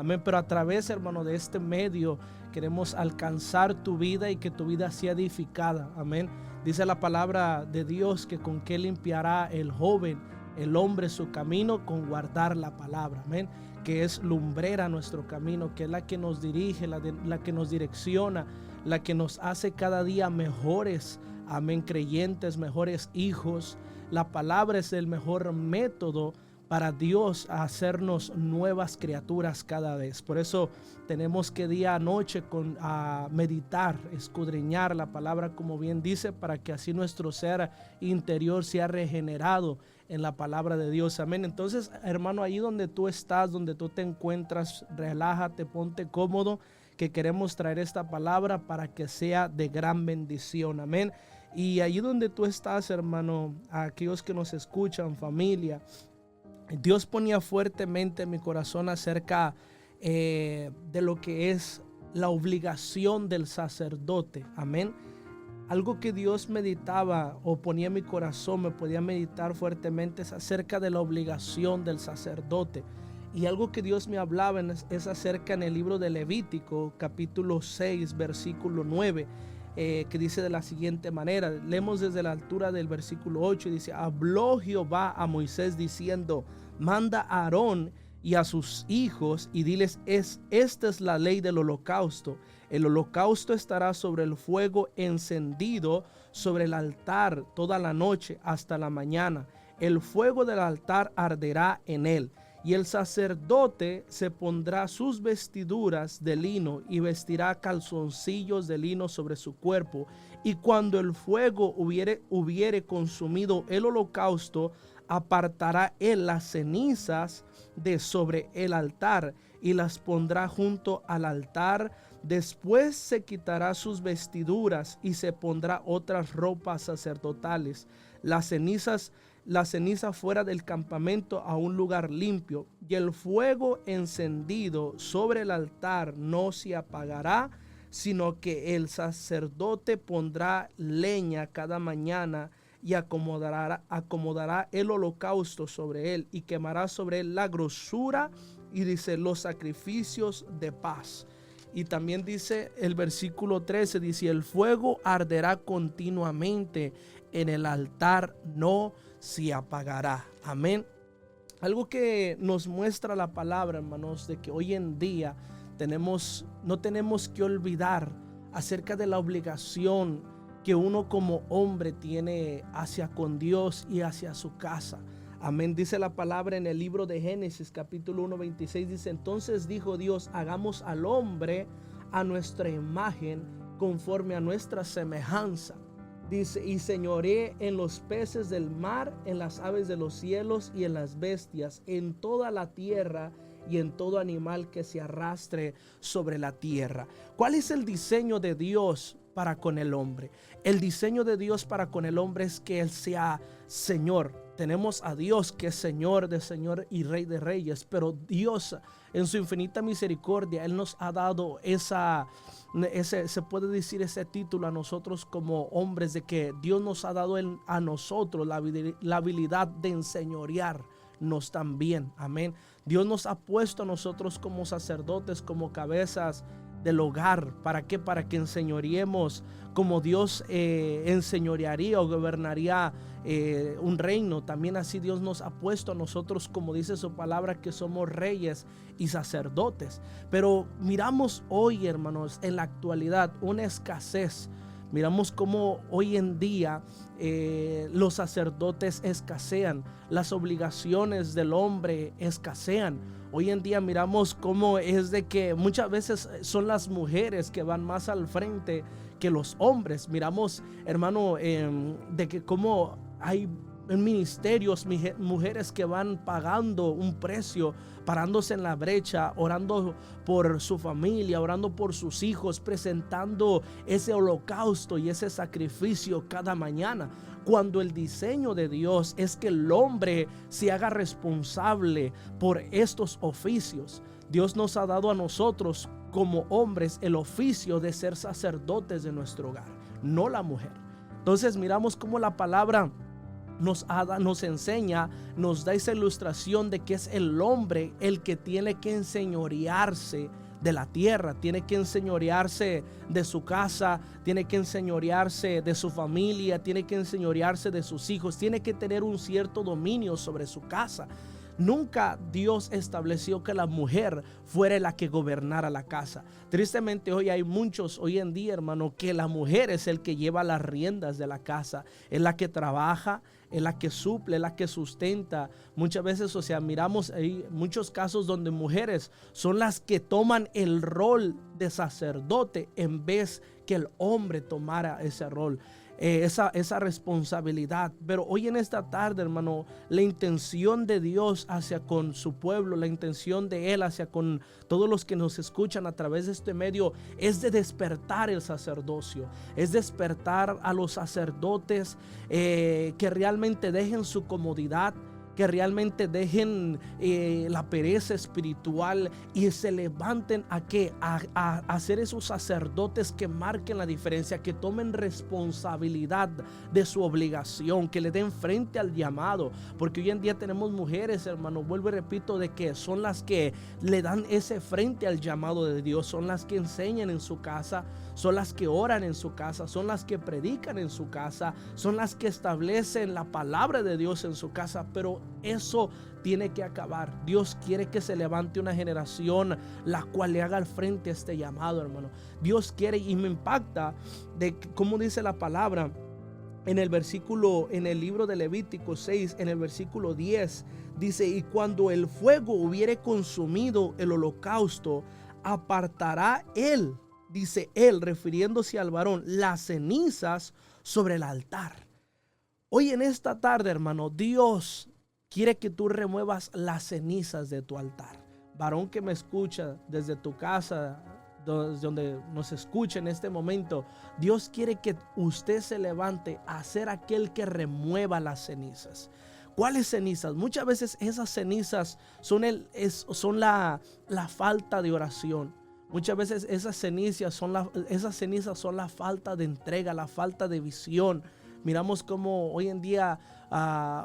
Amén. Pero a través, hermano, de este medio queremos alcanzar tu vida y que tu vida sea edificada. Amén. Dice la palabra de Dios que con qué limpiará el joven, el hombre, su camino, con guardar la palabra. Amén. Que es lumbrera nuestro camino, que es la que nos dirige, la que nos direcciona, la que nos hace cada día mejores, amén, creyentes, mejores hijos. La palabra es el mejor método para Dios hacernos nuevas criaturas cada vez. Por eso tenemos que día a noche a meditar, escudriñar la palabra, como bien dice, para que así nuestro ser interior sea regenerado en la palabra de Dios. Amén. Entonces, hermano, ahí donde tú estás, donde tú te encuentras, relájate, ponte cómodo, que queremos traer esta palabra para que sea de gran bendición. Amén. Y allí donde tú estás, hermano, a aquellos que nos escuchan, familia, Dios ponía fuertemente en mi corazón acerca de lo que es la obligación del sacerdote. Amén. Algo que Dios meditaba o ponía en mi corazón, me podía meditar fuertemente, es acerca de la obligación del sacerdote. Y algo que Dios me hablaba es acerca en el libro de Levítico, capítulo 6, versículo 9. Que dice de la siguiente manera, leemos desde la altura del versículo 8, y dice: habló Jehová a Moisés diciendo, manda a Aarón y a sus hijos y diles, esta es la ley del holocausto. El holocausto estará sobre el fuego encendido sobre el altar toda la noche hasta la mañana. El fuego del altar arderá en él. Y el sacerdote se pondrá sus vestiduras de lino y vestirá calzoncillos de lino sobre su cuerpo. Y cuando el fuego hubiere consumido el holocausto, apartará él las cenizas de sobre el altar y las pondrá junto al altar. Después se quitará sus vestiduras y se pondrá otras ropas sacerdotales. La ceniza fuera del campamento a un lugar limpio, y el fuego encendido sobre el altar no se apagará, sino que el sacerdote pondrá leña cada mañana y acomodará el holocausto sobre él y quemará sobre él la grosura y dice los sacrificios de paz. Y también dice el versículo 13, dice: el fuego arderá continuamente en el altar, no se apagará. Amén. Algo que nos muestra la palabra, hermanos, de que hoy en día no tenemos que olvidar acerca de la obligación que uno como hombre tiene hacia con Dios y hacia su casa. Amén. Dice la palabra en el libro de Génesis capítulo 1, 26, dice: entonces dijo Dios, hagamos al hombre a nuestra imagen, conforme a nuestra semejanza. Dice: y señoreé en los peces del mar, en las aves de los cielos y en las bestias, en toda la tierra y en todo animal que se arrastre sobre la tierra. ¿Cuál es el diseño de Dios para con el hombre? El diseño de Dios para con el hombre es que Él sea Señor. Tenemos a Dios que es Señor de Señor y Rey de Reyes, pero Dios en su infinita misericordia, Él nos ha dado se puede decir ese título a nosotros como hombres, de que Dios nos ha dado a nosotros la habilidad de enseñorearnos también. Amén. Dios nos ha puesto a nosotros como sacerdotes, como cabezas del hogar. ¿Para qué? Para que enseñoreemos como Dios enseñorearía o gobernaría un reino. También así Dios nos ha puesto a nosotros, como dice su palabra, que somos reyes y sacerdotes. Pero miramos hoy, hermanos, en la actualidad una escasez. Miramos cómo hoy en día los sacerdotes escasean, las obligaciones del hombre escasean. Hoy en día miramos cómo es de que muchas veces son las mujeres que van más al frente que los hombres. Miramos, hermano, de que cómo hay en ministerios mujeres que van pagando un precio, parándose en la brecha, orando por su familia, orando por sus hijos, presentando ese holocausto y ese sacrificio cada mañana, cuando el diseño de Dios es que el hombre se haga responsable por estos oficios. Dios nos ha dado a nosotros como hombres el oficio de ser sacerdotes de nuestro hogar, no la mujer. Entonces miramos cómo la palabra nos enseña, nos da esa ilustración de que es el hombre el que tiene que enseñorearse de la tierra, tiene que enseñorearse de su casa, tiene que enseñorearse de su familia, tiene que enseñorearse de sus hijos, tiene que tener un cierto dominio sobre su casa. Nunca Dios estableció que la mujer fuera la que gobernara la casa. Tristemente hoy hay muchos, hoy en día, hermano, que la mujer es el que lleva las riendas de la casa, es la que trabaja, es la que suple, es la que sustenta. Muchas veces, o sea, miramos ahí muchos casos donde mujeres son las que toman el rol de sacerdote en vez que el hombre tomara ese rol. Esa responsabilidad. Pero hoy en esta tarde, hermano, la intención de Dios hacia con su pueblo, la intención de Él hacia con todos los que nos escuchan a través de este medio, es de despertar el sacerdocio, es despertar a los sacerdotes que realmente dejen su comodidad, que realmente dejen la pereza espiritual y se levanten a ser esos sacerdotes que marquen la diferencia, que tomen responsabilidad de su obligación, que le den frente al llamado. Porque hoy en día tenemos mujeres, hermano, vuelvo y repito, de que son las que le dan ese frente al llamado de Dios, son las que enseñan en su casa, son las que oran en su casa, son las que predican en su casa, son las que establecen la palabra de Dios en su casa. Pero eso tiene que acabar. Dios quiere que se levante una generación la cual le haga al frente a este llamado, hermano. Dios quiere, y me impacta de cómo dice la palabra en el libro de Levítico 6, en el versículo 10, dice: y cuando el fuego hubiere consumido el holocausto, apartará él, dice él, refiriéndose al varón, las cenizas sobre el altar. Hoy en esta tarde, hermano, Dios quiere que tú remuevas las cenizas de tu altar. Varón que me escucha desde tu casa, desde donde nos escucha en este momento, Dios quiere que usted se levante a ser aquel que remueva las cenizas. ¿Cuáles cenizas? Muchas veces esas cenizas son la falta de oración. Muchas veces esas cenizas son la falta de entrega, la falta de visión. Miramos cómo hoy en día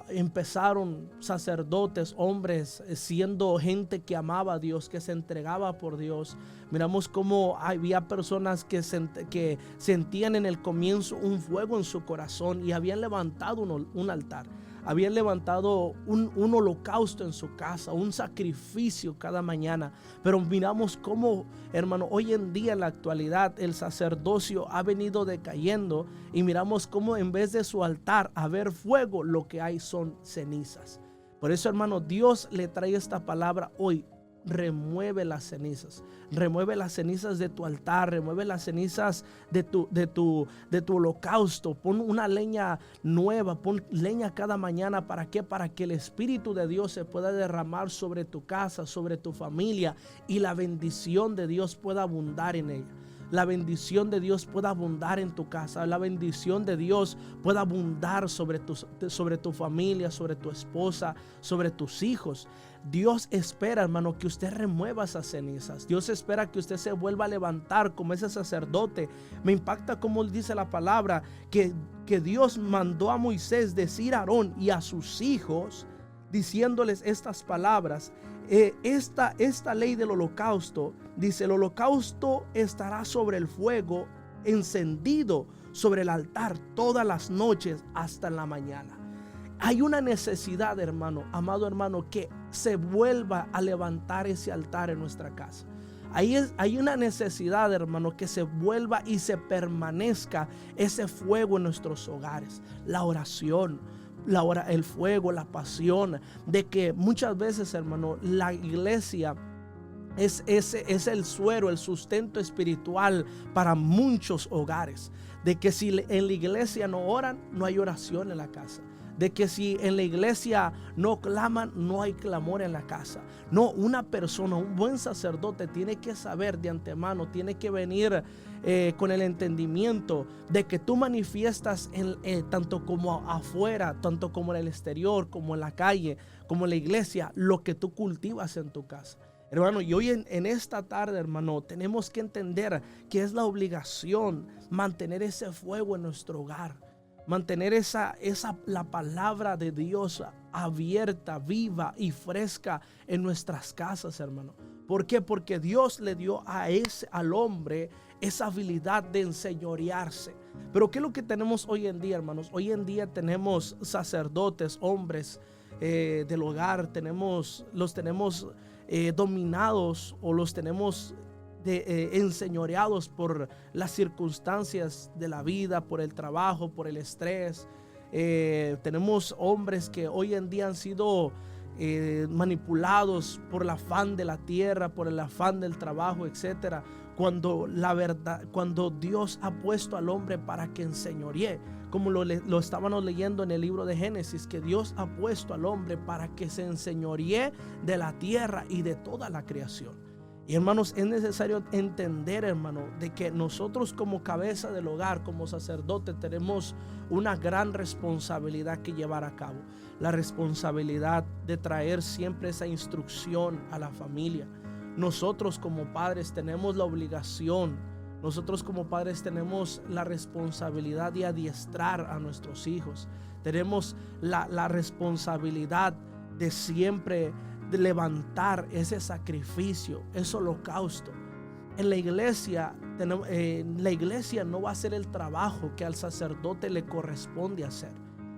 empezaron sacerdotes, hombres, siendo gente que amaba a Dios, que se entregaba por Dios. Miramos cómo había personas que sentían en el comienzo un fuego en su corazón y habían levantado un altar. Habían levantado un holocausto en su casa, un sacrificio cada mañana. Pero miramos cómo, hermano, hoy en día en la actualidad el sacerdocio ha venido decayendo y miramos cómo en vez de su altar haber fuego, lo que hay son cenizas. Por eso, hermano, Dios le trae esta palabra hoy. Remueve las cenizas de tu altar, remueve las cenizas de tu holocausto. Pon una leña nueva, pon leña cada mañana. ¿Para qué? Para que el Espíritu de Dios se pueda derramar sobre tu casa, sobre tu familia, y la bendición de Dios pueda abundar en ella. La bendición de Dios pueda abundar en tu casa. La bendición de Dios pueda abundar sobre tu familia, sobre tu esposa, sobre tus hijos. Dios espera, hermano, que usted remueva esas cenizas. Dios espera que usted se vuelva a levantar como ese sacerdote. Me impacta como dice la palabra que Dios mandó a Moisés decir a Aarón y a sus hijos, diciéndoles estas palabras. Esta ley del holocausto, dice: el holocausto estará sobre el fuego encendido sobre el altar todas las noches hasta en la mañana. Hay una necesidad, hermano, amado hermano, que se vuelva a levantar ese altar en nuestra casa. Hay una necesidad, hermano, que se vuelva y se permanezca ese fuego en nuestros hogares. La oración, el fuego, la pasión, de que muchas veces, hermano, la iglesia es el suero, el sustento espiritual para muchos hogares. De que si en la iglesia no oran, no hay oración en la casa. De que si en la iglesia no claman, no hay clamor en la casa. No, una persona, un buen sacerdote tiene que saber de antemano, tiene que venir con el entendimiento de que tú manifiestas tanto como afuera, tanto como en el exterior, como en la calle, como en la iglesia, lo que tú cultivas en tu casa. Hermano, y hoy en esta tarde, hermano, tenemos que entender que es la obligación mantener ese fuego en nuestro hogar. mantener la palabra de Dios abierta, viva y fresca en nuestras casas, hermano. ¿Por qué? Porque Dios le dio al hombre esa habilidad de enseñorearse. Pero ¿qué es lo que tenemos hoy en día, hermanos? Hoy en día tenemos sacerdotes, hombres del hogar, los tenemos dominados, o los tenemos enseñoreados por las circunstancias de la vida, por el trabajo, por el estrés. Tenemos hombres que hoy en día han sido manipulados por el afán de la tierra, por el afán del trabajo, etcétera. Cuando Dios ha puesto al hombre para que enseñoree, como lo estábamos leyendo en el libro de Génesis, que Dios ha puesto al hombre para que se enseñoree de la tierra y de toda la creación. Y hermanos, es necesario entender, hermano, de que nosotros como cabeza del hogar, como sacerdote, tenemos una gran responsabilidad que llevar a cabo. La responsabilidad de traer siempre esa instrucción a la familia. Nosotros como padres tenemos la obligación, nosotros como padres tenemos la responsabilidad de adiestrar a nuestros hijos. Tenemos la responsabilidad de siempre de levantar ese sacrificio, ese holocausto. En la iglesia no va a hacer el trabajo que al sacerdote le corresponde hacer,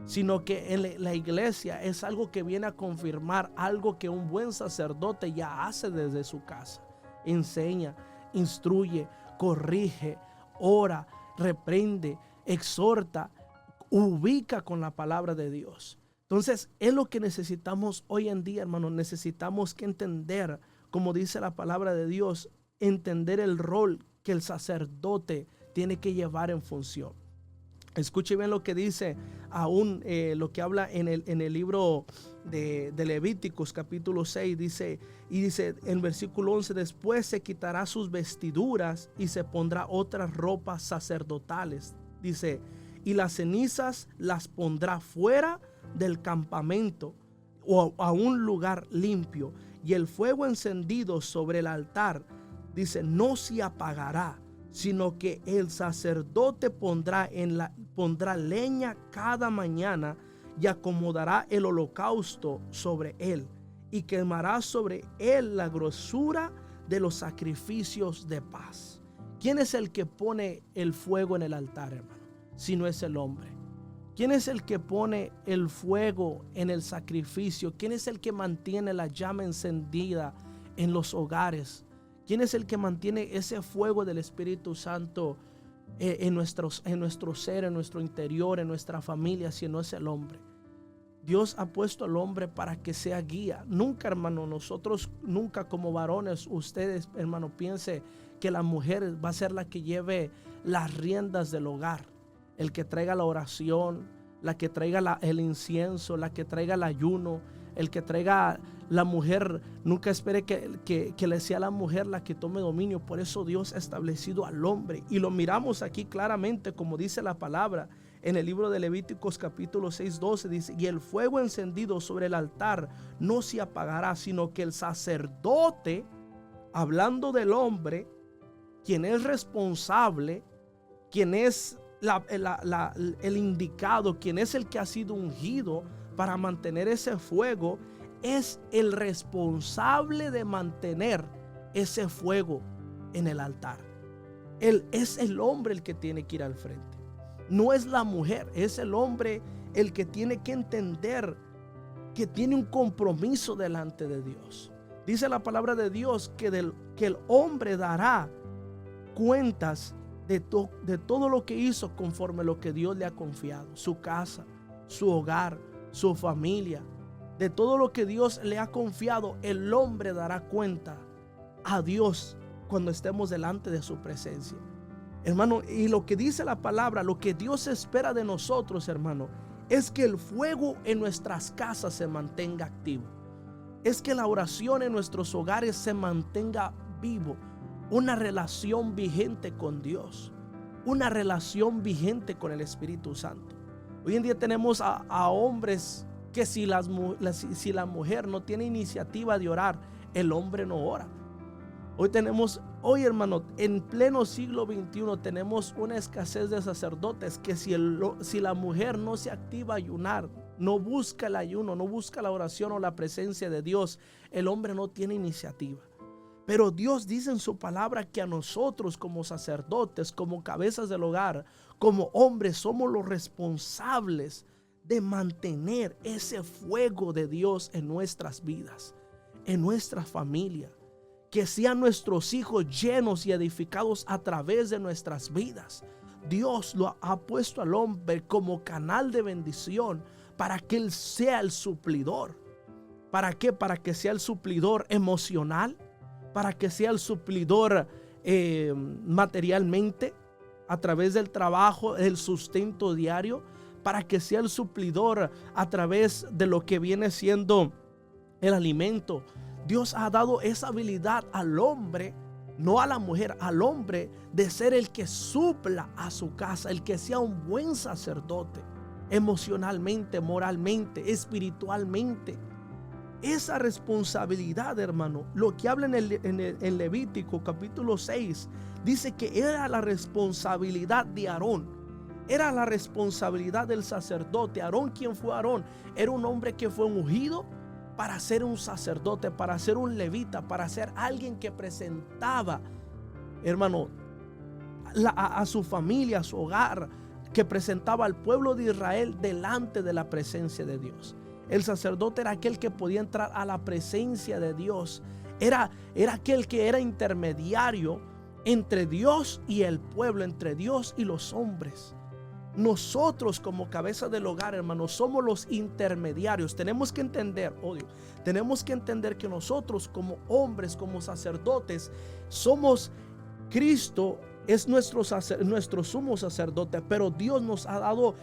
sino que en la iglesia es algo que viene a confirmar algo que un buen sacerdote ya hace desde su casa. Enseña, instruye, corrige, ora, reprende, exhorta, ubica con la palabra de Dios. Entonces es lo que necesitamos hoy en día, hermanos. Necesitamos que entender, como dice la palabra de Dios, entender el rol que el sacerdote tiene que llevar en función. Escuche bien lo que dice aún lo que habla en el libro de Levíticos capítulo 6. Dice en versículo 11: después se quitará sus vestiduras y se pondrá otras ropas sacerdotales. Dice, y las cenizas las pondrá fuera del campamento o a un lugar limpio, y el fuego encendido sobre el altar, dice, no se apagará, sino que el sacerdote pondrá leña cada mañana y acomodará el holocausto sobre él, y quemará sobre él la grosura de los sacrificios de paz. ¿Quién es el que pone el fuego en el altar, hermano? Si no es el hombre. ¿Quién es el que pone el fuego en el sacrificio? ¿Quién es el que mantiene la llama encendida en los hogares? ¿Quién es el que mantiene ese fuego del Espíritu Santo en nuestro ser, en nuestro interior, en nuestra familia, si no es el hombre? Dios ha puesto al hombre para que sea guía. Nunca, hermano, nosotros nunca como varones, ustedes, hermano, piense que la mujer va a ser la que lleve las riendas del hogar. El que traiga la oración, la que traiga el incienso, la que traiga el ayuno, el que traiga la mujer. Nunca espere que le sea la mujer la que tome dominio. Por eso Dios ha establecido al hombre. Y lo miramos aquí claramente, como dice la palabra en el libro de Levíticos capítulo 6:12. Dice, y el fuego encendido sobre el altar no se apagará, sino que el sacerdote, hablando del hombre, quien es responsable, quien es el indicado, quien es el que ha sido ungido para mantener ese fuego, es el responsable de mantener ese fuego en el altar. Él es el hombre el que tiene que ir al frente. No es la mujer, es el hombre el que tiene que entender que tiene un compromiso delante de Dios. Dice la palabra de Dios que el hombre dará cuentas de todo lo que hizo conforme lo que Dios le ha confiado. Su casa, su hogar, su familia. De todo lo que Dios le ha confiado, el hombre dará cuenta a Dios cuando estemos delante de su presencia. Hermano, y lo que dice la palabra, lo que Dios espera de nosotros, hermano, es que el fuego en nuestras casas se mantenga activo. Es que la oración en nuestros hogares se mantenga vivo. Una relación vigente con Dios, una relación vigente con el Espíritu Santo. Hoy en día tenemos a hombres que si la mujer no tiene iniciativa de orar, el hombre no ora. Hoy hermano, en pleno siglo XXI tenemos una escasez de sacerdotes que si la mujer no se activa a ayunar, no busca el ayuno, no busca la oración o la presencia de Dios, el hombre no tiene iniciativa. Pero Dios dice en su palabra que a nosotros como sacerdotes, como cabezas del hogar, como hombres, somos los responsables de mantener ese fuego de Dios en nuestras vidas, en nuestra familia. Que sean nuestros hijos llenos y edificados a través de nuestras vidas. Dios lo ha puesto al hombre como canal de bendición para que él sea el suplidor. ¿Para qué? Para que sea el suplidor emocional, para que sea el suplidor materialmente, a través del trabajo, el sustento diario, para que sea el suplidor a través de lo que viene siendo el alimento. Dios ha dado esa habilidad al hombre, no a la mujer, al hombre, de ser el que supla a su casa, el que sea un buen sacerdote, emocionalmente, moralmente, espiritualmente. Esa responsabilidad, hermano, lo que habla en Levítico capítulo 6, dice que era la responsabilidad de Aarón. Era la responsabilidad del sacerdote. Aarón, ¿quién fue Aarón? Era un hombre que fue ungido para ser un sacerdote, para ser un levita, para ser alguien que presentaba, hermano, a su familia, a su hogar, que presentaba al pueblo de Israel delante de la presencia de Dios. El sacerdote era aquel que podía entrar a la presencia de Dios. Era aquel que era intermediario entre Dios y el pueblo, entre Dios y los hombres. Nosotros como cabeza del hogar, hermanos, somos los intermediarios. Tenemos que entender, tenemos que entender que nosotros como hombres, como sacerdotes, somos Cristo, es nuestro sumo sacerdote, pero Dios nos ha dado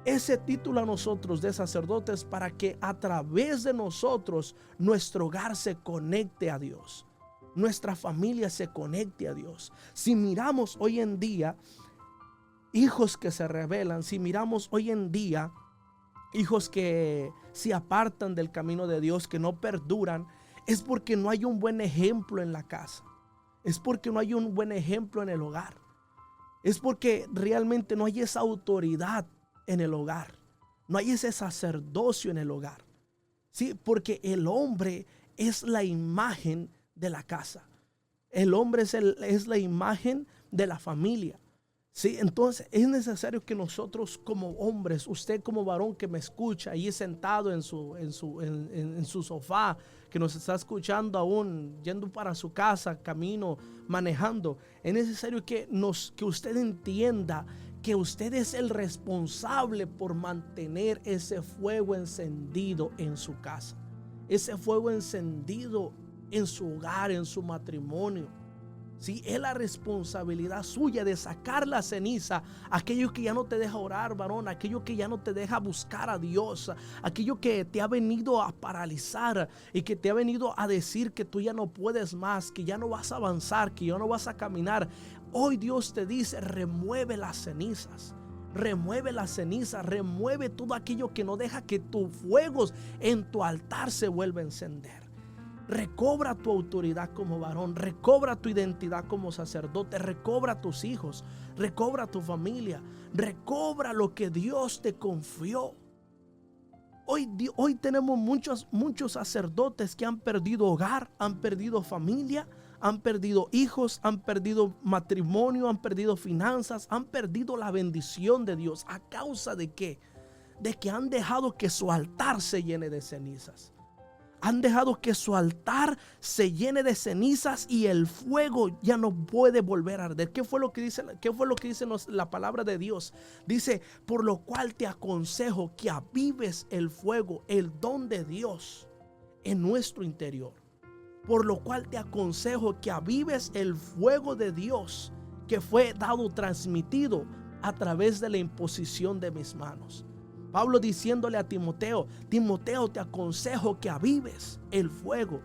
ese título a nosotros de sacerdotes para que a través de nosotros nuestro hogar se conecte a Dios, nuestra familia se conecte a Dios. Si miramos hoy en día hijos que se rebelan, si miramos hoy en día hijos que se apartan del camino de Dios, que no perduran, es porque no hay un buen ejemplo en la casa. Es porque no hay un buen ejemplo en el hogar. Es porque realmente no hay esa autoridad en el hogar. No hay ese sacerdocio en el hogar. Sí, porque el hombre es la imagen de la casa. El hombre es la imagen de la familia. Sí, entonces es necesario que nosotros como hombres, usted como varón que me escucha ahí sentado en su sofá, que nos está escuchando aún yendo para su casa, camino, manejando, es necesario que usted entienda que usted es el responsable por mantener ese fuego encendido en su casa, ese fuego encendido en su hogar, en su matrimonio. Sí, es la responsabilidad suya de sacar la ceniza, aquello que ya no te deja orar, varón, aquello que ya no te deja buscar a Dios, aquello que te ha venido a paralizar y que te ha venido a decir que tú ya no puedes más, que ya no vas a avanzar, que ya no vas a caminar. Hoy Dios te dice, remueve las cenizas. Remueve la ceniza, remueve todo aquello que no deja que tus fuegos en tu altar se vuelva a encender. Recobra tu autoridad como varón, recobra tu identidad como sacerdote, recobra tus hijos, recobra tu familia, recobra lo que Dios te confió. Hoy tenemos muchos sacerdotes que han perdido hogar, han perdido familia, han perdido hijos, han perdido matrimonio, han perdido finanzas, han perdido la bendición de Dios. ¿A causa de qué? De que han dejado que su altar se llene de cenizas. Han dejado que su altar se llene de cenizas y el fuego ya no puede volver a arder. ¿Qué fue lo que dice la palabra de Dios? Dice, por lo cual te aconsejo que avives el fuego, el don de Dios en nuestro interior. Por lo cual te aconsejo que avives el fuego de Dios que fue dado, transmitido a través de la imposición de mis manos. Pablo diciéndole a Timoteo, te aconsejo que avives el fuego,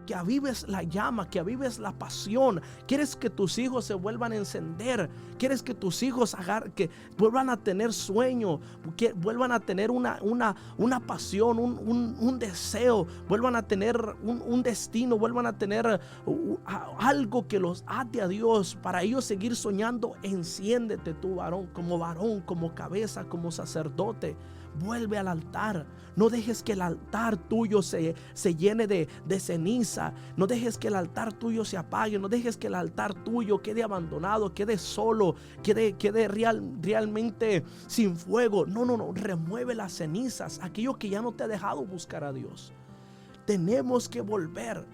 que avives la llama, que avives la pasión. Quieres que tus hijos se vuelvan a encender. Quieres que tus hijos que vuelvan a tener sueño, que vuelvan a tener una pasión, un deseo, vuelvan a tener un destino, vuelvan a tener algo que los ate a Dios para ellos seguir soñando. Enciéndete tú, varón, como cabeza, como sacerdote. Vuelve al altar. No dejes que el altar tuyo se llene de ceniza. No dejes que el altar tuyo se apague. No dejes que el altar tuyo quede abandonado, quede solo, quede realmente sin fuego. No. Remueve las cenizas, aquello que ya no te ha dejado buscar a Dios. Tenemos que volver.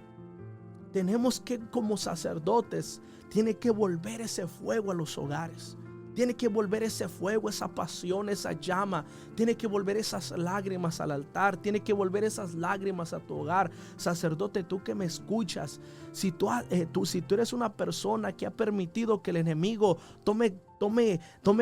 Tenemos que, como sacerdotes, tiene que volver ese fuego a los hogares. Tiene que volver ese fuego, esa pasión, esa llama. Tiene que volver esas lágrimas al altar. Tiene que volver esas lágrimas a tu hogar. Sacerdote, tú que me escuchas, si tú eres una persona que ha permitido que el enemigo tome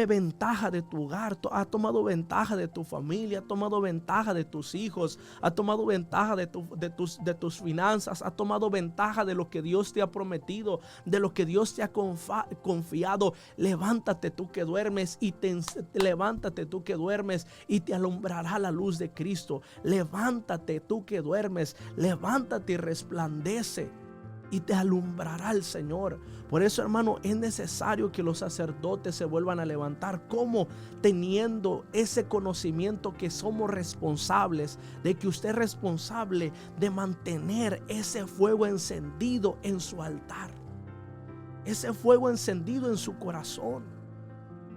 ventaja de tu hogar, ha tomado ventaja de tu familia, ha tomado ventaja de tus hijos, ha tomado ventaja de tus finanzas, ha tomado ventaja de lo que Dios te ha prometido, de lo que Dios te ha confiado. Levántate tú que duermes y te alumbrará la luz de Cristo. Levántate tú que duermes, levántate y resplandece, y te alumbrará el Señor. Por eso, hermano, es necesario que los sacerdotes se vuelvan a levantar, como teniendo ese conocimiento que somos responsables, de que usted es responsable de mantener ese fuego encendido en su altar, ese fuego encendido en su corazón,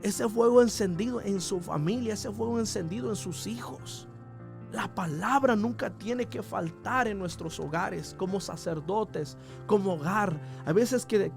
ese fuego encendido en su familia, ese fuego encendido en sus hijos. La palabra nunca tiene que faltar en nuestros hogares, como sacerdotes, como hogar. A veces que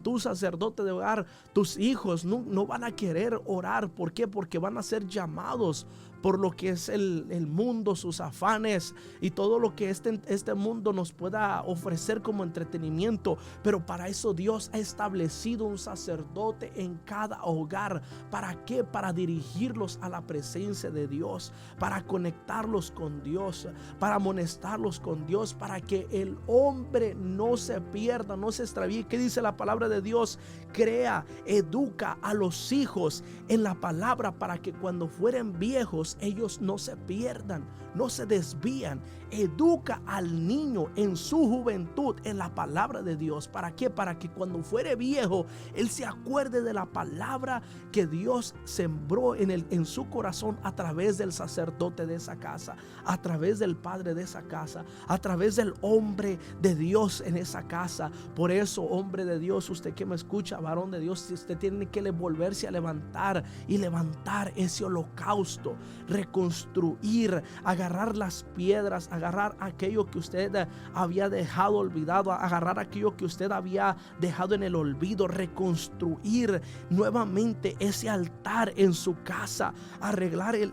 tú, sacerdote de hogar, tus hijos no van a querer orar. ¿Por qué? Porque van a ser llamados por lo que es el mundo, sus afanes y todo lo que este mundo nos pueda ofrecer como entretenimiento. Pero para eso Dios ha establecido un sacerdote en cada hogar. ¿Para qué? Para dirigirlos a la presencia de Dios, para conectarlos con Dios, para amonestarlos con Dios, para que el hombre no se pierda, no se extravíe. ¿Qué dice la palabra de Dios? Crea, educa a los hijos en la palabra, para que cuando fueren viejos ellos no se pierdan, no se desvían. Educa al niño en su juventud en la palabra de Dios. ¿Para qué? Para que cuando fuere viejo él se acuerde de la palabra que Dios sembró en su corazón a través del sacerdote de esa casa, a través del padre de esa casa, a través del hombre de Dios en esa casa. Por eso, hombre de Dios, usted que me escucha, varón de Dios, usted tiene que volverse a levantar y levantar ese holocausto, reconstruir, agarrar las piedras, agarrar aquello que usted había dejado olvidado, agarrar aquello que usted había dejado en el olvido, reconstruir nuevamente ese altar en su casa, arreglar el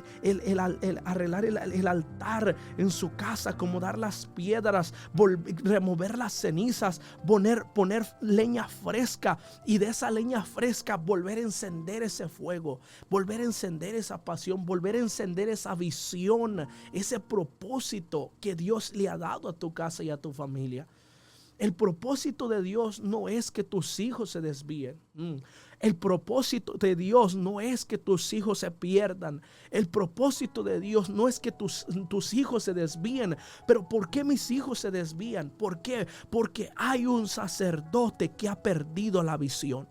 altar en su casa, acomodar las piedras, remover las cenizas, poner leña fresca, y de esa leña fresca volver a encender ese fuego, volver a encender esa pasión, volver a encender esa visión, ese propósito que Dios le ha dado a tu casa y a tu familia. El propósito de Dios no es que tus hijos se desvíen. El propósito de Dios no es que tus hijos se pierdan. El propósito de Dios no es que tus hijos se desvíen. Pero ¿por qué mis hijos se desvían? ¿Por qué? Porque hay un sacerdote que ha perdido la visión.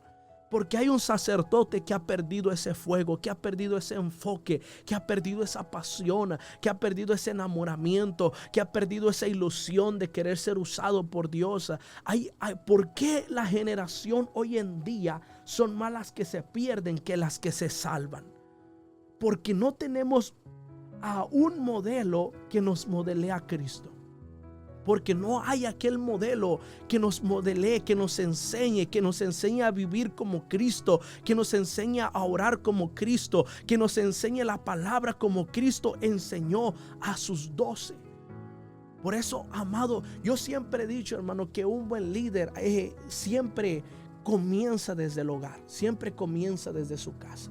Porque hay un sacerdote que ha perdido ese fuego, que ha perdido ese enfoque, que ha perdido esa pasión, que ha perdido ese enamoramiento, que ha perdido esa ilusión de querer ser usado por Dios. ¿Por qué la generación hoy en día son más las que se pierden que las que se salvan? Porque no tenemos a un modelo que nos modelee a Cristo. Porque no hay aquel modelo que nos modelee, que nos enseñe a vivir como Cristo, que nos enseñe a orar como Cristo, que nos enseñe la palabra como Cristo enseñó a sus 12. Por eso, amado, yo siempre he dicho, hermano, que un buen líder siempre comienza desde el hogar, siempre comienza desde su casa.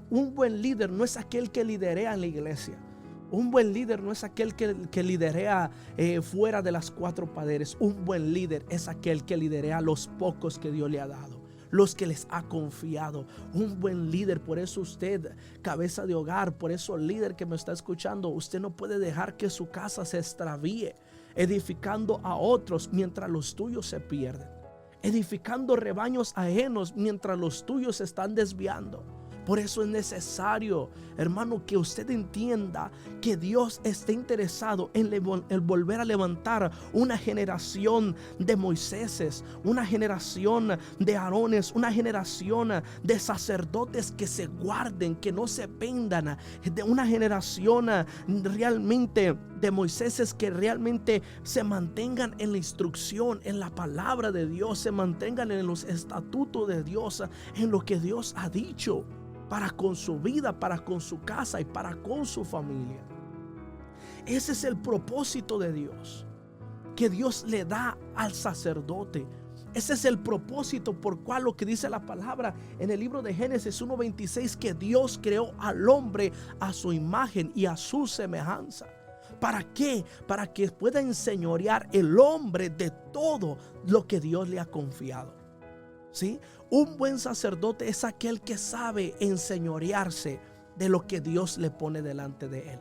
Un buen líder no es aquel que liderea en la iglesia. Un buen líder no es aquel que liderea fuera de las cuatro paredes. Un buen líder es aquel que liderea a los pocos que Dios le ha dado, los que les ha confiado. Un buen líder, por eso usted, cabeza de hogar, por eso líder que me está escuchando, usted no puede dejar que su casa se extravíe, edificando a otros mientras los tuyos se pierden, edificando rebaños ajenos mientras los tuyos se están desviando. Por eso es necesario, hermano, que usted entienda que Dios está interesado en volver a levantar una generación de Moiséses, una generación de Aarones, una generación de sacerdotes que se guarden, que no se vendan, de una generación realmente de Moiséses que realmente se mantengan en la instrucción, en la palabra de Dios, se mantengan en los estatutos de Dios, en lo que Dios ha dicho, para con su vida, para con su casa y para con su familia. Ese es el propósito de Dios, que Dios le da al sacerdote. Ese es el propósito por cual lo que dice la palabra en el libro de Génesis 1:26, que Dios creó al hombre a su imagen y a su semejanza. ¿Para qué? Para que pueda enseñorear el hombre de todo lo que Dios le ha confiado. ¿Sí? Un buen sacerdote es aquel que sabe enseñorearse de lo que Dios le pone delante de él.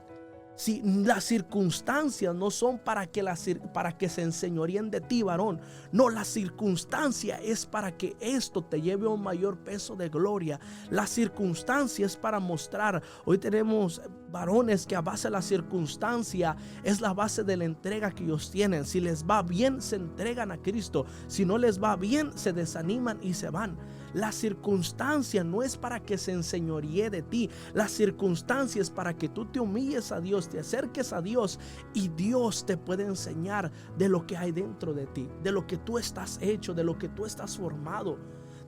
Si las circunstancias no son para que se enseñoreen de ti, varón. No, la circunstancia es para que esto te lleve a un mayor peso de gloria. La circunstancia es para mostrar. Hoy tenemos varones que a base de la circunstancia es la base de la entrega que ellos tienen. Si les va bien, se entregan a Cristo. Si no les va bien, se desaniman y se van. La circunstancia no es para que se enseñoree de ti. La circunstancia es para que tú te humilles a Dios, te acerques a Dios, y Dios te puede enseñar de lo que hay dentro de ti, de lo que tú estás hecho, de lo que tú estás formado,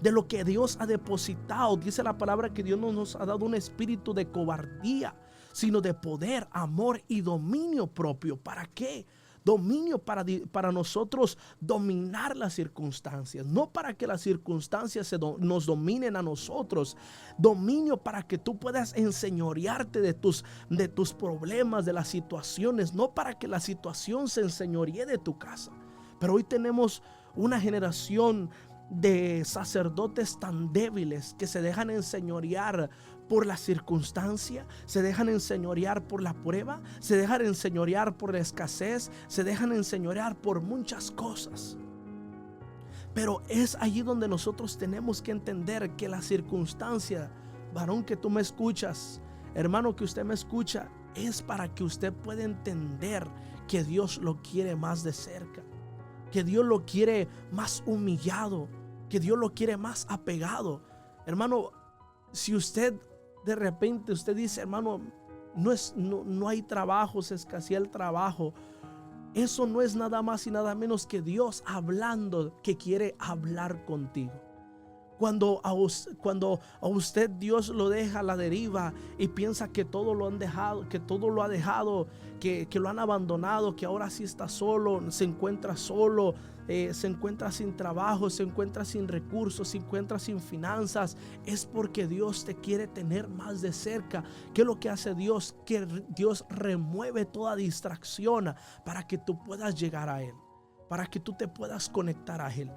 de lo que Dios ha depositado. Dice la palabra que Dios no nos ha dado un espíritu de cobardía, sino de poder, amor y dominio propio. ¿Para qué? Dominio para nosotros dominar las circunstancias, no para que las circunstancias nos dominen a nosotros. Dominio para que tú puedas enseñorearte de tus problemas, de las situaciones, no para que la situación se enseñoree de tu casa. Pero hoy tenemos una generación de sacerdotes tan débiles que se dejan enseñorear por la circunstancia, se dejan enseñorear por la prueba, se dejan enseñorear por la escasez, se dejan enseñorear por muchas cosas. Pero es allí donde nosotros tenemos que entender que la circunstancia, varón que tú me escuchas, hermano que usted me escucha, es para que usted pueda entender que Dios lo quiere más de cerca, que Dios lo quiere más humillado, que Dios lo quiere más apegado. Hermano, si usted de repente usted dice, hermano, no hay trabajo, se escasea el trabajo, eso no es nada más y nada menos que Dios hablando, que quiere hablar contigo. Cuando a usted Dios lo deja a la deriva y piensa que todo lo han dejado, que todo lo ha dejado, que lo han abandonado, que ahora sí está solo, se encuentra solo, se encuentra sin trabajo, se encuentra sin recursos, se encuentra sin finanzas, es porque Dios te quiere tener más de cerca. ¿Qué es lo que hace Dios? Que Dios remueve toda distracción para que tú puedas llegar a Él, para que tú te puedas conectar a Él.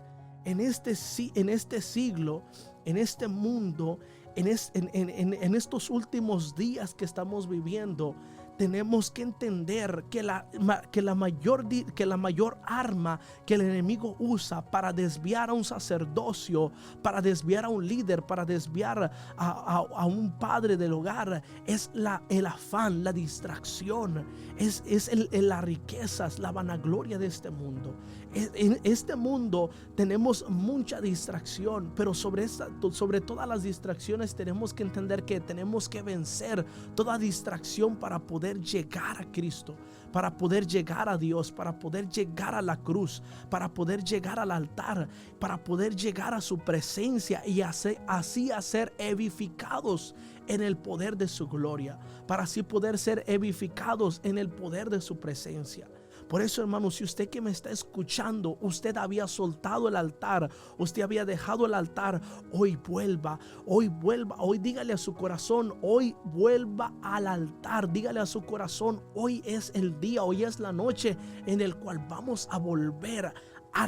En este siglo, en este mundo, en estos últimos días que estamos viviendo, tenemos que entender que la mayor arma que el enemigo usa para desviar a un sacerdocio, para desviar a un líder, para desviar a un padre del hogar, es el afán, la distracción, es las riquezas, la vanagloria de este mundo. En este mundo tenemos mucha distracción, pero sobre todas las distracciones tenemos que entender que tenemos que vencer toda distracción para poder llegar a Cristo, para poder llegar a Dios, para poder llegar a la cruz, para poder llegar al altar, para poder llegar a su presencia y así ser edificados en el poder de su gloria, para así poder ser edificados en el poder de su presencia. Por eso, hermano, si usted que me está escuchando, usted había soltado el altar, usted había dejado el altar, hoy vuelva, hoy dígale a su corazón, hoy vuelva al altar, dígale a su corazón, hoy es el día, hoy es la noche en el cual vamos a volver a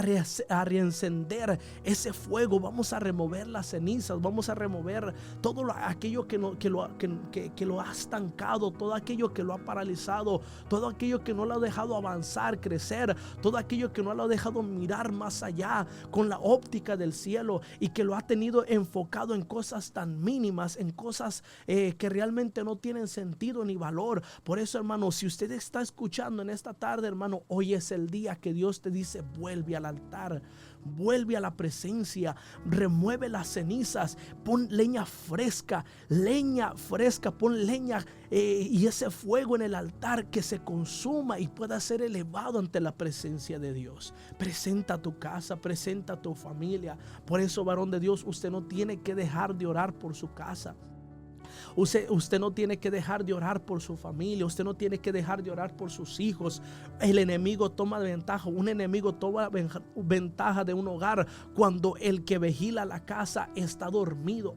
reencender ese fuego. Vamos a remover las cenizas, vamos a remover todo aquello que lo ha estancado, todo aquello que lo ha paralizado, todo aquello que no lo ha dejado avanzar, crecer, todo aquello que no lo ha dejado mirar más allá con la óptica del cielo y que lo ha tenido enfocado en cosas tan mínimas, en cosas que realmente no tienen sentido ni valor. Por eso, hermano, si usted está escuchando en esta tarde, hermano, hoy es el día que Dios te dice: vuelve al altar, vuelve a la presencia, remueve las cenizas, pon leña fresca, pon leña y ese fuego en el altar que se consuma y pueda ser elevado ante la presencia de Dios. Presenta tu casa, presenta tu familia. Por eso, varón de Dios, usted no tiene que dejar de orar por su casa. Usted no tiene que dejar de orar por su familia. Usted no tiene que dejar de orar por sus hijos. El enemigo toma ventaja. Un enemigo toma ventaja de un hogar cuando el que vigila la casa está dormido.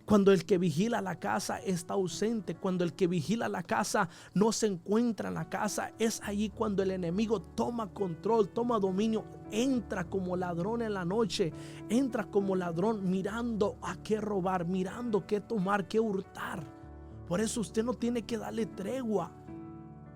Cuando el que vigila la casa está ausente, cuando el que vigila la casa no se encuentra en la casa, es allí cuando el enemigo toma control, toma dominio, entra como ladrón en la noche, entra como ladrón mirando a qué robar, mirando qué tomar, qué hurtar. Por eso usted no tiene que darle tregua,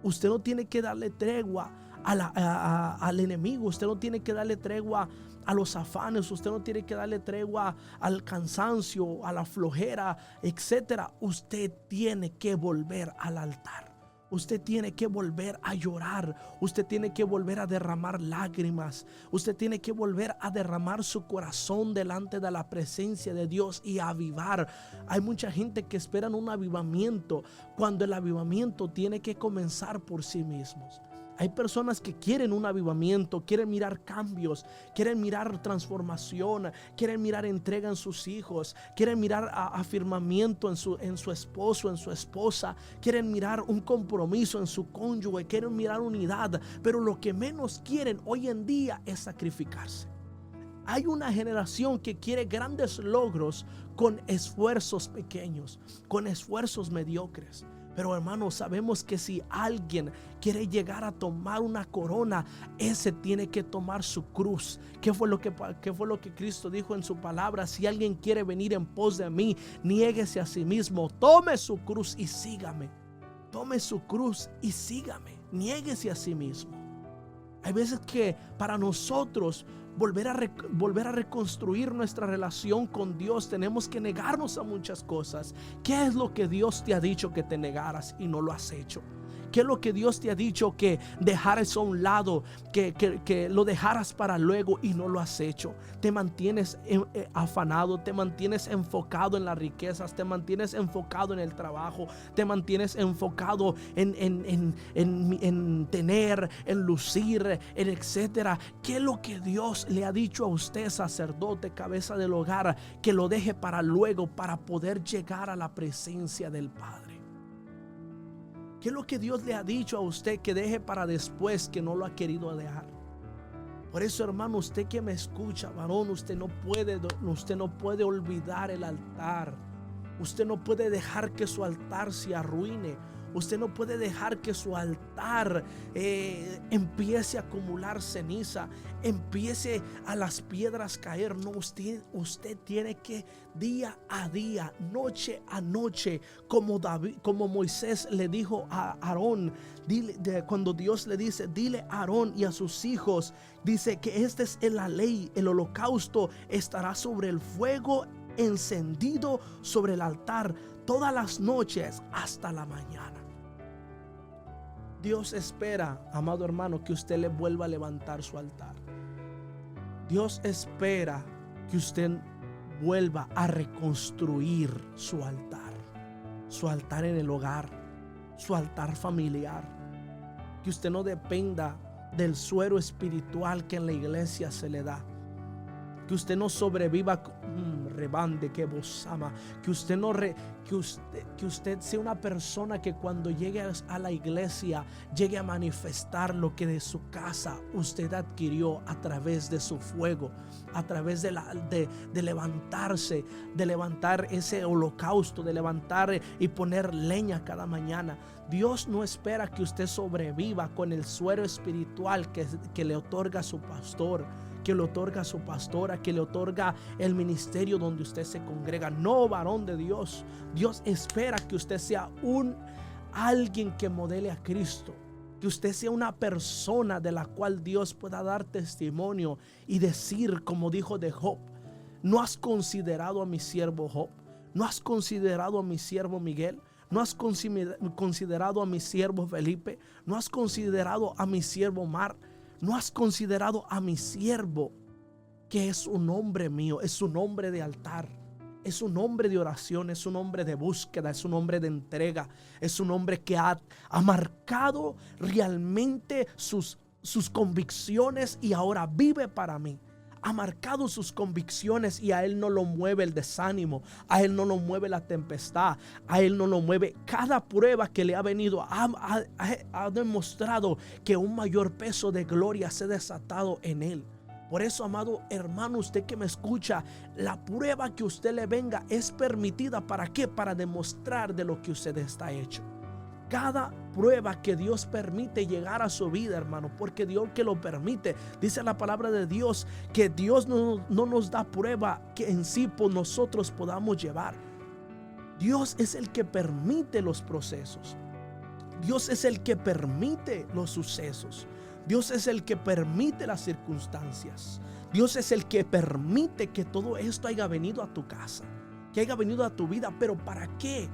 usted no tiene que darle tregua al enemigo, usted no tiene que darle tregua a los afanes, usted no tiene que darle tregua al cansancio, a la flojera, etcétera. Usted tiene que volver al altar. Usted tiene que volver a llorar. Usted tiene que volver a derramar lágrimas. Usted tiene que volver a derramar su corazón delante de la presencia de Dios y a avivar. Hay mucha gente que espera un avivamiento cuando el avivamiento tiene que comenzar por sí mismos. Hay personas que quieren un avivamiento, quieren mirar cambios, quieren mirar transformación, quieren mirar entrega en sus hijos, quieren mirar afirmamiento en su esposo, en su esposa, quieren mirar un compromiso en su cónyuge, quieren mirar unidad, pero lo que menos quieren hoy en día es sacrificarse. Hay una generación que quiere grandes logros con esfuerzos pequeños, con esfuerzos mediocres. Pero hermanos, sabemos que si alguien quiere llegar a tomar una corona, ese tiene que tomar su cruz. ¿Qué fue lo que Cristo dijo en su palabra? Si alguien quiere venir en pos de mí, niéguese a sí mismo, tome su cruz y sígame. Tome su cruz y sígame. Niéguese a sí mismo. Hay veces que para nosotros volver a reconstruir nuestra relación con Dios, tenemos que negarnos a muchas cosas. ¿Qué es lo que Dios te ha dicho que te negaras y no lo has hecho? ¿Qué es lo que Dios te ha dicho que dejaras a un lado, que lo dejaras para luego y no lo has hecho? Te mantienes afanado, te mantienes enfocado en las riquezas, te mantienes enfocado en el trabajo, te mantienes enfocado en tener, en lucir, en etcétera. ¿Qué es lo que Dios le ha dicho a usted, sacerdote, cabeza del hogar, que lo deje para luego, para poder llegar a la presencia del Padre? ¿Qué es lo que Dios le ha dicho a usted que deje para después, que no lo ha querido dejar? Por eso, hermano, usted que me escucha, varón, usted no puede olvidar el altar. Usted no puede dejar que su altar se arruine. Usted no puede dejar que su altar empiece a acumular ceniza, empiece a las piedras caer. No, usted tiene que día a día, noche a noche, como Moisés le dijo a Aarón, cuando Dios le dice, dile a Aarón y a sus hijos, dice que esta es la ley, el holocausto estará sobre el fuego encendido sobre el altar todas las noches hasta la mañana. Dios espera, amado hermano, que usted le vuelva a levantar su altar. Dios espera que usted vuelva a reconstruir su altar en el hogar, su altar familiar. Que usted no dependa del suero espiritual que en la iglesia se le da. que usted no sobreviva, rebande que vos ama, que usted no que usted sea una persona que cuando llegue a la iglesia llegue a manifestar lo que de su casa usted adquirió a través de su fuego, a través de levantarse, de levantar ese holocausto, de levantar y poner leña cada mañana. Dios no espera que usted sobreviva con el suero espiritual que le otorga su pastor, que le otorga su pastora, que le otorga el ministerio donde usted se congrega. No, varón de Dios. Dios espera que usted sea alguien que modele a Cristo, que usted sea una persona de la cual Dios pueda dar testimonio y decir, como dijo de Job: ¿no has considerado a mi siervo Job? ¿No has considerado a mi siervo Miguel? ¿No has considerado a mi siervo Felipe? ¿No has considerado a mi siervo Mar? ¿No has considerado a mi siervo, que es un hombre mío, es un hombre de altar, es un hombre de oración, es un hombre de búsqueda, es un hombre de entrega, es un hombre que ha marcado realmente sus convicciones y ahora vive para mí? Ha marcado sus convicciones y a él no lo mueve el desánimo, a él no lo mueve la tempestad, a él no lo mueve cada prueba que le ha venido. Ha demostrado que un mayor peso de gloria se ha desatado en él. Por eso, amado hermano, usted que me escucha, la prueba que usted le venga es permitida. ¿Para qué? Para demostrar de lo que usted está hecho. Cada prueba que Dios permite llegar a su vida, hermano, porque Dios que lo permite. Dice la palabra de Dios que Dios no nos da prueba que en sí por nosotros podamos llevar. Dios es el que permite los procesos. Dios es el que permite los sucesos. Dios es el que permite las circunstancias. Dios es el que permite que todo esto haya venido a tu casa, que haya venido a tu vida. ¿Pero para qué?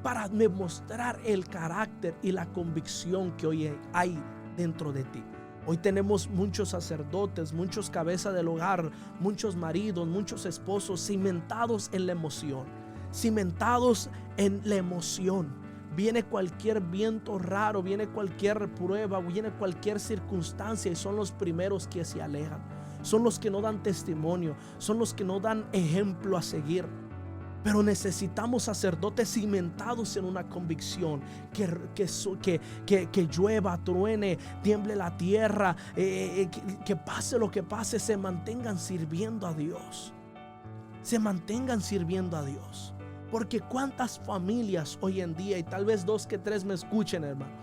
Para demostrar el carácter y la convicción que hoy hay dentro de ti. Hoy tenemos muchos sacerdotes, muchos cabezas del hogar, muchos maridos, muchos esposos cimentados en la emoción, cimentados en la emoción. Viene cualquier viento raro, viene cualquier prueba, viene cualquier circunstancia y son los primeros que se alejan. Son los que no dan testimonio, son los que no dan ejemplo a seguir. Pero necesitamos sacerdotes cimentados en una convicción, que llueva, truene, tiemble la tierra, que pase lo que pase, se mantengan sirviendo a Dios. Se mantengan sirviendo a Dios. Porque cuántas familias hoy en día, y tal vez 2 que 3 me escuchen, hermano,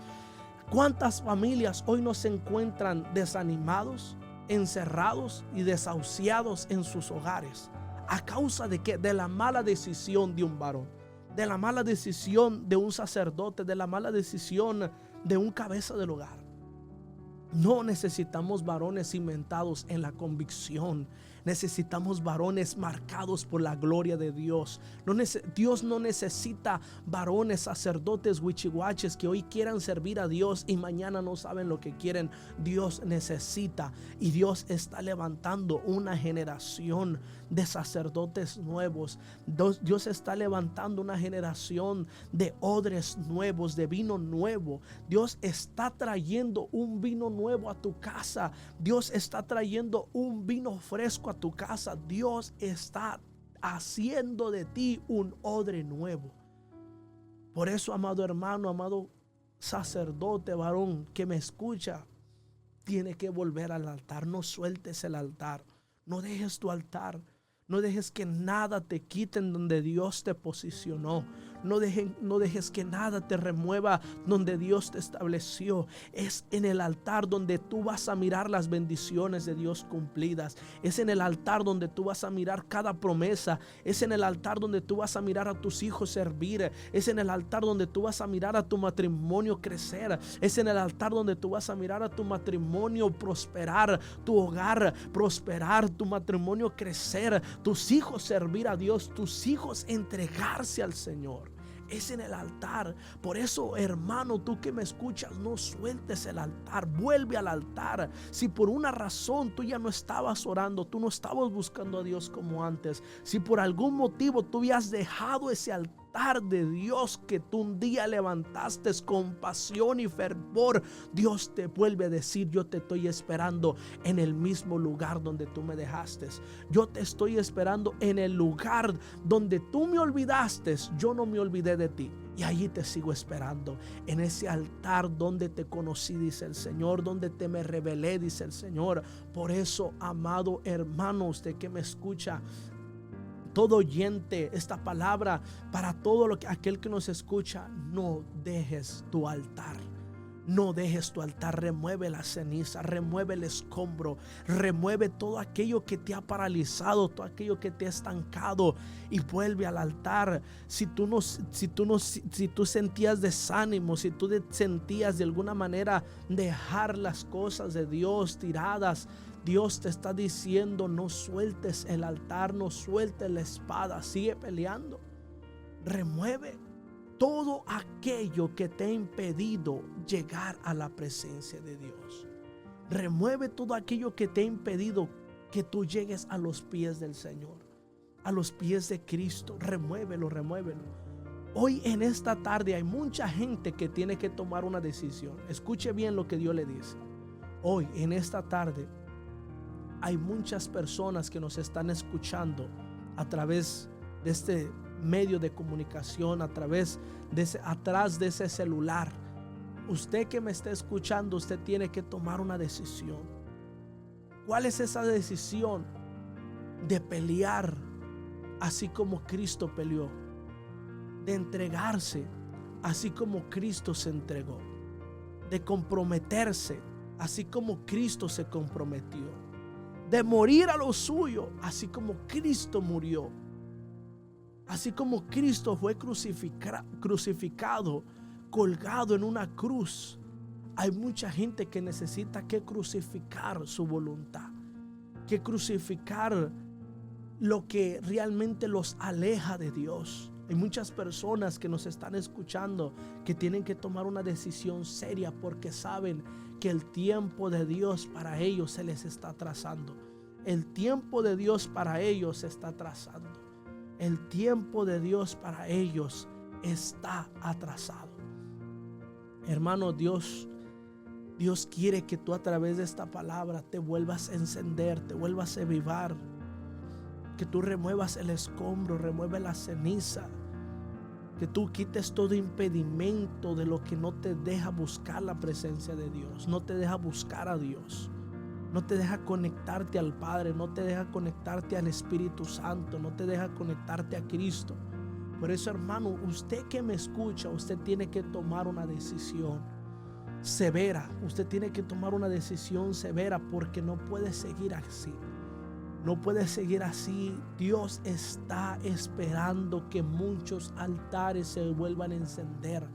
cuántas familias hoy no se encuentran desanimados, encerrados y desahuciados en sus hogares. ¿A causa de qué? De la mala decisión de un varón, de la mala decisión de un sacerdote, de la mala decisión de un cabeza del hogar. No necesitamos varones cimentados en la convicción. Necesitamos varones marcados por la gloria de Dios. Dios no necesita varones, sacerdotes, huichihuaches que hoy quieran servir a Dios y mañana no saben lo que quieren. Dios necesita y Dios está levantando una generación de sacerdotes nuevos. Dios está levantando una generación de odres nuevos, de vino nuevo. Dios está trayendo un vino nuevo a tu casa. Dios está trayendo un vino fresco a tu casa. Dios está haciendo de ti un odre nuevo. Por eso, amado hermano, amado sacerdote, varón que me escucha, tiene que volver al altar. No sueltes el altar. No dejes tu altar. No dejes que nada te quite en donde Dios te posicionó. No dejes que nada te remueva donde Dios te estableció. Es en el altar donde tú vas a mirar las bendiciones de Dios cumplidas. Es en el altar donde tú vas a mirar cada promesa. Es en el altar donde tú vas a mirar a tus hijos servir. Es en el altar donde tú vas a mirar a tu matrimonio crecer. Es en el altar donde tú vas a mirar a tu matrimonio prosperar, tu hogar prosperar, tu matrimonio crecer, tus hijos servir a Dios, tus hijos entregarse al Señor. Es en el altar. Por eso, hermano, tú que me escuchas, no sueltes el altar. Vuelve al altar. Si por una razón tú ya no estabas orando, tú no estabas buscando a Dios como antes, si por algún motivo tú habías dejado ese altar altar de Dios que tú un día levantaste con pasión y fervor, Dios te vuelve a decir: yo te estoy esperando en el mismo lugar donde tú me dejaste. Yo te estoy esperando en el lugar donde tú me olvidaste. Yo no me olvidé de ti. Y allí te sigo esperando, en ese altar donde te conocí, dice el Señor, donde te me revelé, dice el Señor. Por eso, amado hermano, usted que me escucha, todo oyente, esta palabra para aquel que nos escucha: no dejes tu altar. No dejes tu altar, remueve la ceniza, remueve el escombro, remueve todo aquello que te ha paralizado, todo aquello que te ha estancado, y vuelve al altar. Si tú sentías desánimo, si tú sentías de alguna manera dejar las cosas de Dios tiradas, Dios te está diciendo: no sueltes el altar, no sueltes la espada, sigue peleando. Remueve todo aquello que te ha impedido llegar a la presencia de Dios. Remueve todo aquello que te ha impedido que tú llegues a los pies del Señor, a los pies de Cristo. Remuévelo, remuévelo. Hoy en esta tarde hay mucha gente que tiene que tomar una decisión. Escuche bien lo que Dios le dice. Hoy en esta tarde hay muchas personas que nos están escuchando a través de este medio de comunicación, atrás de ese celular. Usted que me está escuchando, usted tiene que tomar una decisión. ¿Cuál es esa decisión? De pelear así como Cristo peleó, de entregarse así como Cristo se entregó, de comprometerse así como Cristo se comprometió, de morir a lo suyo así como Cristo murió. Así como Cristo fue crucificado, colgado en una cruz, hay mucha gente que necesita que crucificar su voluntad, que crucificar lo que realmente los aleja de Dios. Hay muchas personas que nos están escuchando que tienen que tomar una decisión seria porque saben que el tiempo de Dios para ellos se les está atrasando. El tiempo de Dios para ellos se está atrasando. El tiempo de Dios para ellos está atrasado. Hermano, Dios quiere que tú a través de esta palabra te vuelvas a encender, te vuelvas a avivar, que tú remuevas el escombro, remueve la ceniza, que tú quites todo impedimento de lo que no te deja buscar la presencia de Dios, no te deja buscar a Dios. No te deja conectarte al Padre, no te deja conectarte al Espíritu Santo, no te deja conectarte a Cristo. Por eso, hermano, usted que me escucha, usted tiene que tomar una decisión severa. Usted tiene que tomar una decisión severa porque no puede seguir así. No puede seguir así. Dios está esperando que muchos altares se vuelvan a encender.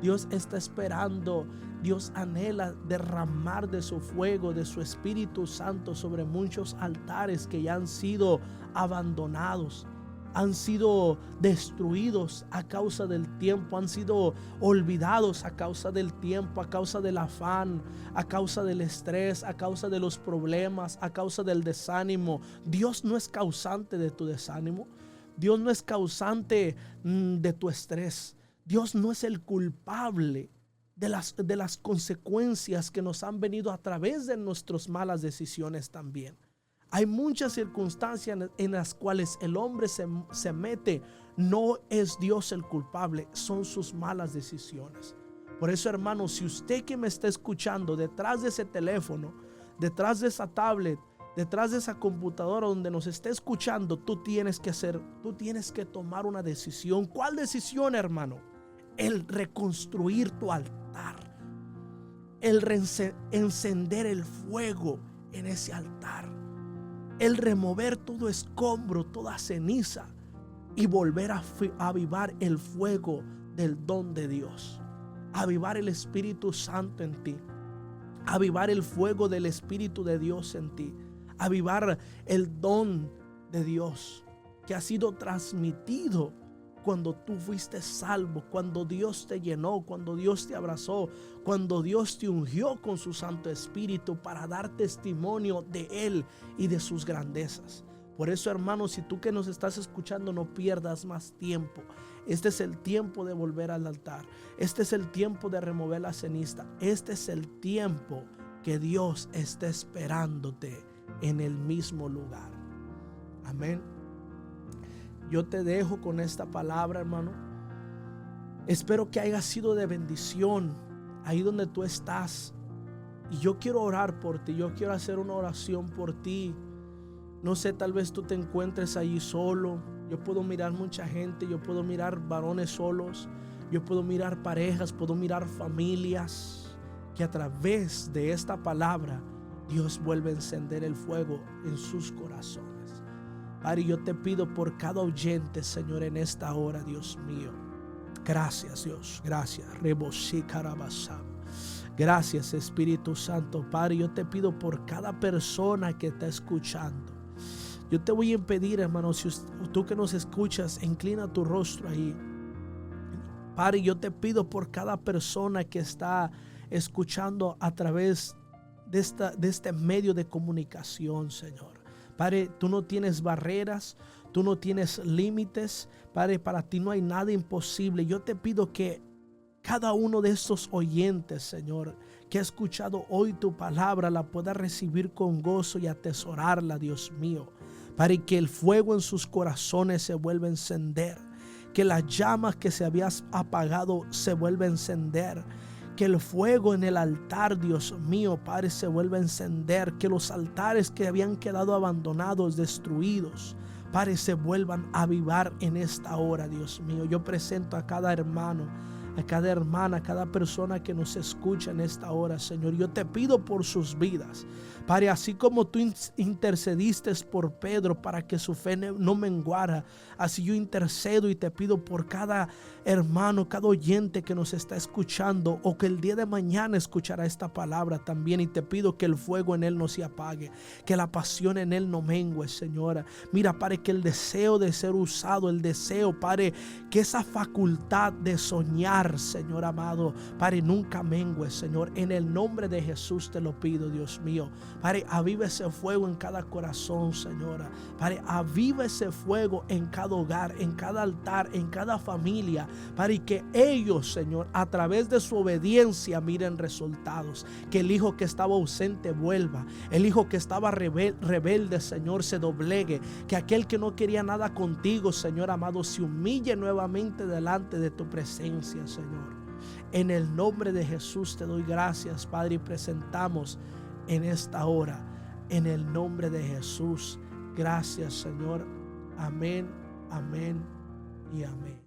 Dios está esperando, Dios anhela derramar de su fuego, de su Espíritu Santo sobre muchos altares que ya han sido abandonados, han sido destruidos a causa del tiempo, han sido olvidados a causa del tiempo, a causa del afán, a causa del estrés, a causa de los problemas, a causa del desánimo. Dios no es causante de tu desánimo, Dios no es causante de tu estrés. Dios no es el culpable de las consecuencias que nos han venido a través de nuestras malas decisiones también. Hay muchas circunstancias en las cuales el hombre se mete. No es Dios el culpable, son sus malas decisiones. Por eso, hermano, si usted que me está escuchando, detrás de ese teléfono, detrás de esa tablet, detrás de esa computadora donde nos está escuchando, tú tienes que tomar una decisión. ¿Cuál decisión, hermano? El reconstruir tu altar, el encender el fuego en ese altar, el remover todo escombro, toda ceniza y volver a avivar el fuego del don de Dios, avivar el Espíritu Santo en ti, avivar el fuego del Espíritu de Dios en ti, avivar el don de Dios que ha sido transmitido cuando tú fuiste salvo, cuando Dios te llenó, cuando Dios te abrazó, cuando Dios te ungió con su Santo Espíritu para dar testimonio de Él y de sus grandezas. Por eso, hermano, si tú que nos estás escuchando, no pierdas más tiempo. Este es el tiempo de volver al altar. Este es el tiempo de remover la ceniza. Este es el tiempo que Dios está esperándote en el mismo lugar. Amén. Yo te dejo con esta palabra, hermano. Espero que haya sido de bendición ahí donde tú estás. Y yo quiero orar por ti. Yo quiero hacer una oración por ti. No sé, tal vez tú te encuentres allí solo. Yo puedo mirar mucha gente. Yo puedo mirar varones solos. Yo puedo mirar parejas. Puedo mirar familias. Que a través de esta palabra Dios vuelve a encender el fuego en sus corazones. Padre, yo te pido por cada oyente, Señor, en esta hora, Dios mío. Gracias, Dios. Gracias. Gracias, Espíritu Santo. Padre, yo te pido por cada persona que está escuchando. Yo te voy a pedir, hermano, si tú que nos escuchas, inclina tu rostro ahí. Padre, yo te pido por cada persona que está escuchando a través de este medio de comunicación, Señor. Padre, tú no tienes barreras, tú no tienes límites. Padre, para ti no hay nada imposible. Yo te pido que cada uno de estos oyentes, Señor, que ha escuchado hoy tu palabra, la pueda recibir con gozo y atesorarla, Dios mío. Padre, que el fuego en sus corazones se vuelva a encender. Que las llamas que se habían apagado se vuelva a encender. Que el fuego en el altar, Dios mío, Padre, se vuelva a encender. Que los altares que habían quedado abandonados, destruidos, Padre, se vuelvan a avivar en esta hora, Dios mío. Yo presento a cada hermano, a cada hermana, a cada persona que nos escucha en esta hora, Señor. Yo te pido por sus vidas. Padre, así como tú intercediste por Pedro para que su fe no menguara, así yo intercedo y te pido por cada hermano, cada oyente que nos está escuchando o que el día de mañana escuchará esta palabra también, y te pido que el fuego en él no se apague, que la pasión en él no mengue, Señora. Mira, Padre, que el deseo de ser usado, el deseo, Padre, que esa facultad de soñar, Señor amado, Padre, nunca mengue, Señor. En el nombre de Jesús te lo pido, Dios mío. Padre, aviva ese fuego en cada corazón, Señora. Padre, aviva ese fuego en cada hogar, en cada altar, en cada familia. Padre, y que ellos, Señor, a través de su obediencia miren resultados. Que el hijo que estaba ausente vuelva. El hijo que estaba rebelde, Señor, se doblegue. Que aquel que no quería nada contigo, Señor amado, se humille nuevamente delante de tu presencia, Señor. En el nombre de Jesús te doy gracias, Padre, y presentamos en esta hora, en el nombre de Jesús. Gracias, Señor. Amén, amén y amén.